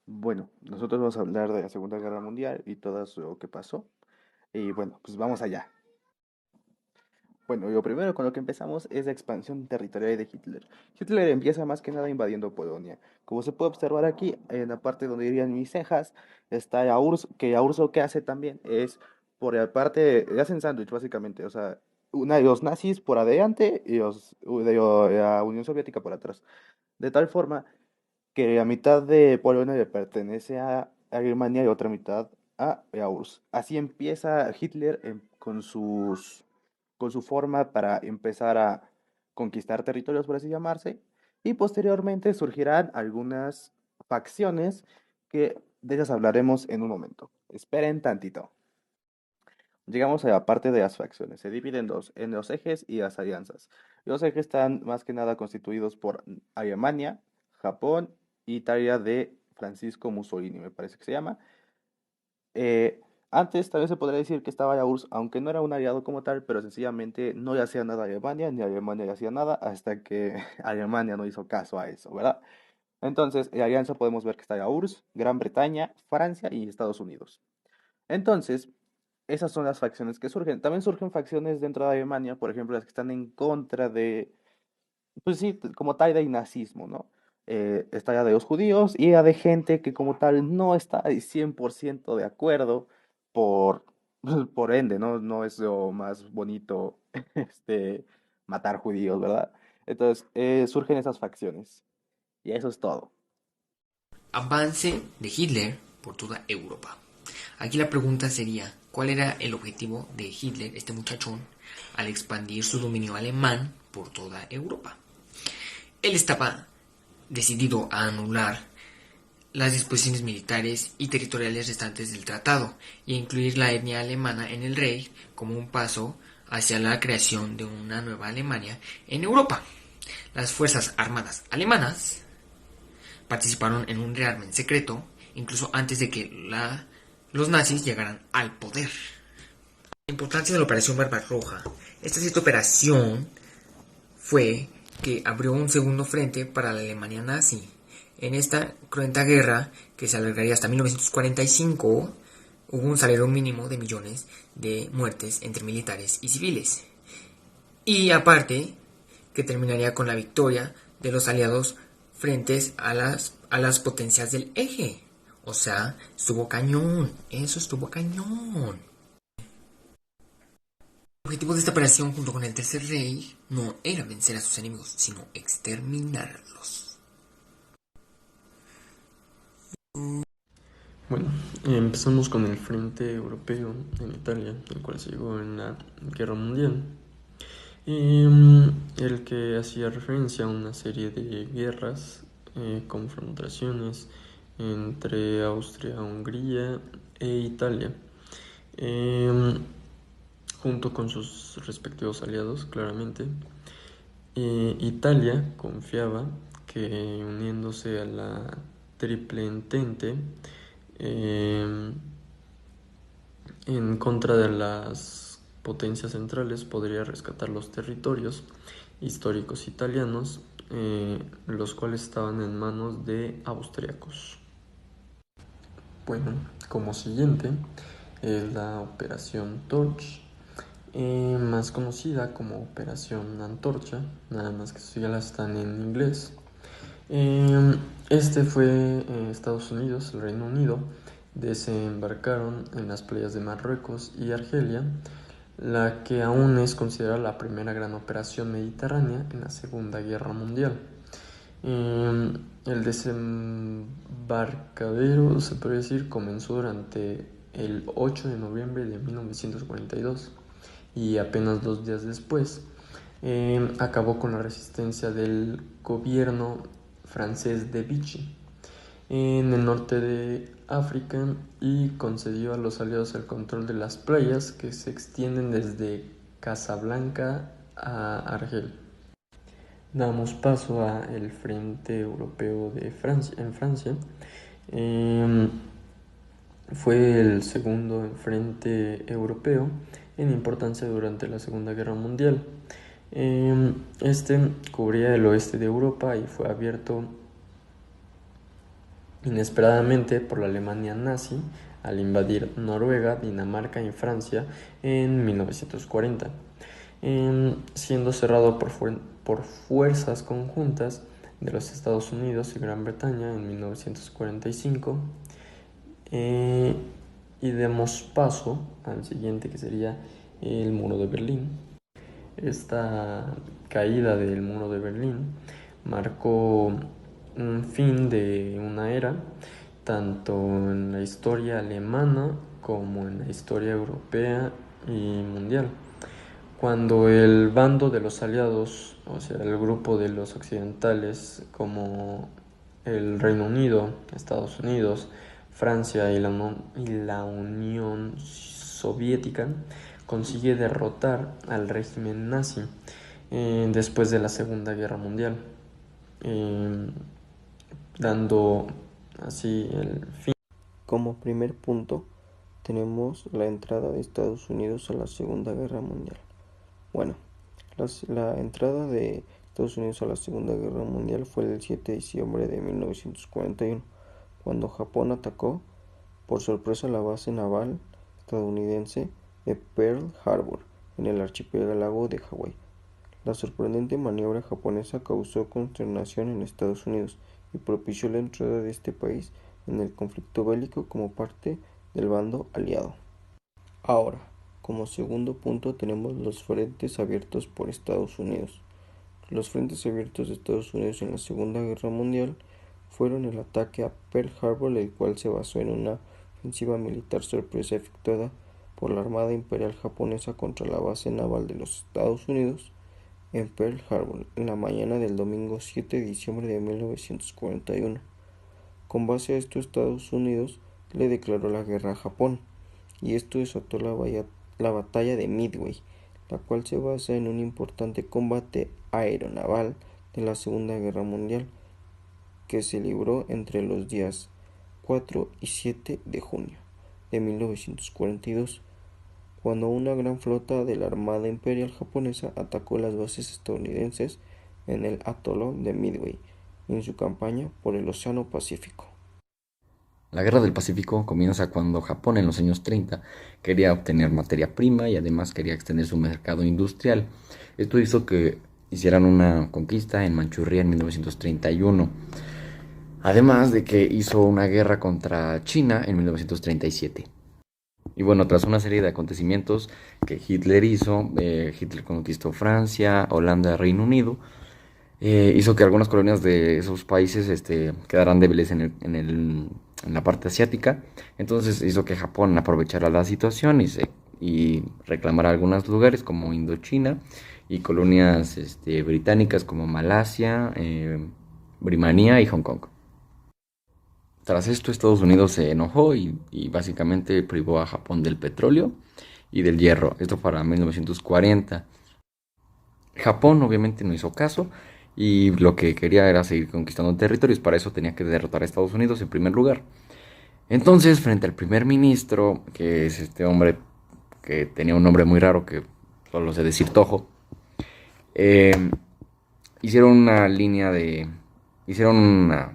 Bueno, nosotros vamos a hablar de la Segunda Guerra Mundial y todo lo que pasó. Y bueno, pues vamos allá. Bueno, lo primero con lo que empezamos es la expansión territorial de Hitler. Hitler empieza más que nada invadiendo Polonia. Como se puede observar aquí, en la parte donde irían mis cejas, está la URSS, que la URSS lo que hace también es, por la parte, le hacen sándwich básicamente, o sea, los nazis por adelante y la Unión Soviética por atrás. De tal forma que la mitad de Polonia le pertenece a Alemania y otra mitad a la URSS. Así empieza Hitler con su forma para empezar a conquistar territorios, por así llamarse, y posteriormente surgirán algunas facciones que de ellas hablaremos en un momento. Esperen tantito. Llegamos a la parte de las facciones. Se divide en dos, en los ejes y las alianzas. Los ejes están más que nada constituidos por Alemania, Japón, Italia de Francisco Mussolini, me parece que se llama. Eh, Antes tal vez se podría decir que estaba la URSS, aunque no era un aliado como tal, pero sencillamente no le hacía nada a Alemania, ni Alemania le hacía nada hasta que Alemania no hizo caso a eso, ¿verdad? Entonces, en la alianza podemos ver que está la URSS, Gran Bretaña, Francia y Estados Unidos. Entonces, esas son las facciones que surgen. También surgen facciones dentro de Alemania, por ejemplo, las que están en contra de, pues sí, como tal de nazismo, ¿no? Está la de los judíos y la de gente que como tal no está al 100% de acuerdo por, por ende, ¿no? No es lo más bonito este, matar judíos, ¿verdad? Entonces, surgen esas facciones. Y eso es todo. Avance de Hitler por toda Europa. Aquí la pregunta sería, ¿cuál era el objetivo de Hitler, este muchachón, al expandir su dominio alemán por toda Europa? Él estaba decidido a anular las disposiciones militares y territoriales restantes del tratado y a incluir la etnia alemana en el Reich como un paso hacia la creación de una nueva Alemania en Europa. Las Fuerzas Armadas alemanas participaron en un rearme en secreto, incluso antes de que los nazis llegaran al poder. La importancia de la Operación Barbarroja. Esta operación fue que abrió un segundo frente para la Alemania nazi. En esta cruenta guerra, que se alargaría hasta 1945, hubo un salario mínimo de millones de muertes entre militares y civiles. Y aparte, que terminaría con la victoria de los aliados frentes a las potencias del eje. O sea, estuvo cañón. Eso estuvo cañón. El objetivo de esta operación junto con el Tercer Rey no era vencer a sus enemigos, sino exterminarlos. Bueno, empezamos con el Frente Europeo en Italia, el cual se llegó en la Guerra Mundial, el que hacía referencia a una serie de guerras, confrontaciones entre Austria, Hungría e Italia, em, junto con sus respectivos aliados, claramente. Italia confiaba que uniéndose a la Triple Entente, eh, en contra de las potencias centrales, podría rescatar los territorios históricos italianos, los cuales estaban en manos de austriacos. Bueno, como siguiente es la Operación Torch, más conocida como Operación Antorcha, nada más que sus ya están en inglés. Este fue Estados Unidos, el Reino Unido, desembarcaron en las playas de Marruecos y Argelia, la que aún es considerada la primera gran operación mediterránea en la Segunda Guerra Mundial. El desembarcadero, se puede decir, comenzó durante el 8 de noviembre de 1942 y apenas 2 días después acabó con la resistencia del gobierno francés de Vichy en el norte de África y concedió a los aliados el control de las playas que se extienden desde Casablanca a Argel. Damos paso a el Frente Europeo de Francia, en Francia. Eh, Fue el segundo frente europeo en importancia durante la Segunda Guerra Mundial. Este cubría el oeste de Europa y fue abierto inesperadamente por la Alemania nazi al invadir Noruega, Dinamarca y Francia en 1940, siendo cerrado por fuerzas conjuntas de los Estados Unidos y Gran Bretaña en 1945. Y demos paso al siguiente, que sería el muro de Berlín. Esta caída del muro de Berlín marcó un fin de una era, tanto en la historia alemana como en la historia europea y mundial, cuando el bando de los aliados, o sea, el grupo de los occidentales como el Reino Unido, Estados Unidos, Francia y la Unión Soviética, consigue derrotar al régimen nazi después de la Segunda Guerra Mundial, dando así el fin. Como primer punto, tenemos la entrada de Estados Unidos a la Segunda Guerra Mundial. Bueno, la entrada de Estados Unidos a la Segunda Guerra Mundial fue el 7 de diciembre de 1941, cuando Japón atacó por sorpresa la base naval estadounidense de Pearl Harbor, en el archipiélago de Hawái. La sorprendente maniobra japonesa causó consternación en Estados Unidos y propició la entrada de este país en el conflicto bélico como parte del bando aliado. Ahora, como segundo punto tenemos los frentes abiertos por Estados Unidos. Los frentes abiertos de Estados Unidos en la Segunda Guerra Mundial fueron el ataque a Pearl Harbor, el cual se basó en una ofensiva militar sorpresa efectuada por la Armada Imperial Japonesa contra la base naval de los Estados Unidos en Pearl Harbor en la mañana del domingo 7 de diciembre de 1941. Con base a esto, Estados Unidos le declaró la guerra a Japón, y esto desató la batalla de Midway, la cual se basa en un importante combate aeronaval de la Segunda Guerra Mundial, que se libró entre los días 4 y 7 de junio de 1942, cuando una gran flota de la Armada Imperial Japonesa atacó las bases estadounidenses en el atolón de Midway en su campaña por el Océano Pacífico. La Guerra del Pacífico comienza cuando Japón en los años 30 quería obtener materia prima y además quería extender su mercado industrial. Esto hizo que hicieran una conquista en Manchuria en 1931, además de que hizo una guerra contra China en 1937. Y bueno, tras una serie de acontecimientos que Hitler hizo, Hitler conquistó Francia, Holanda, Reino Unido, hizo que algunas colonias de esos países quedaran débiles en la parte asiática. Entonces hizo que Japón aprovechara la situación y reclamara algunos lugares como Indochina y colonias británicas como Malasia, Birmania y Hong Kong. Tras esto, Estados Unidos se enojó y básicamente privó a Japón del petróleo y del hierro. Esto para 1940. Japón obviamente no hizo caso y lo que quería era seguir conquistando territorios. Para eso tenía que derrotar a Estados Unidos en primer lugar. Entonces, frente al primer ministro, que es este hombre que tenía un nombre muy raro que solo sé decir Tojo, hicieron una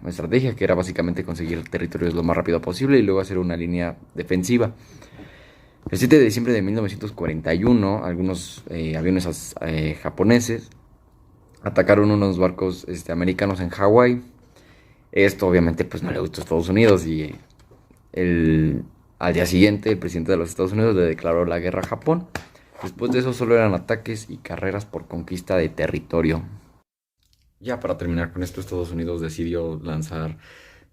estrategia que era básicamente conseguir territorios lo más rápido posible y luego hacer una línea defensiva. El 7 de diciembre de 1941, algunos aviones japoneses atacaron unos barcos americanos en Hawái. Esto obviamente pues no le gustó a Estados Unidos y al día siguiente el presidente de los Estados Unidos le declaró la guerra a Japón. Después de eso solo eran ataques y carreras por conquista de territorio. Ya para terminar con esto, Estados Unidos decidió lanzar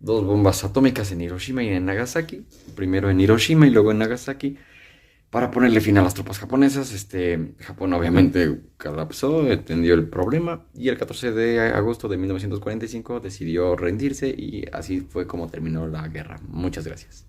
2 bombas atómicas en Hiroshima y en Nagasaki. Primero en Hiroshima y luego en Nagasaki, para ponerle fin a las tropas japonesas. Japón obviamente colapsó, entendió el problema y el 14 de agosto de 1945 decidió rendirse y así fue como terminó la guerra. Muchas gracias.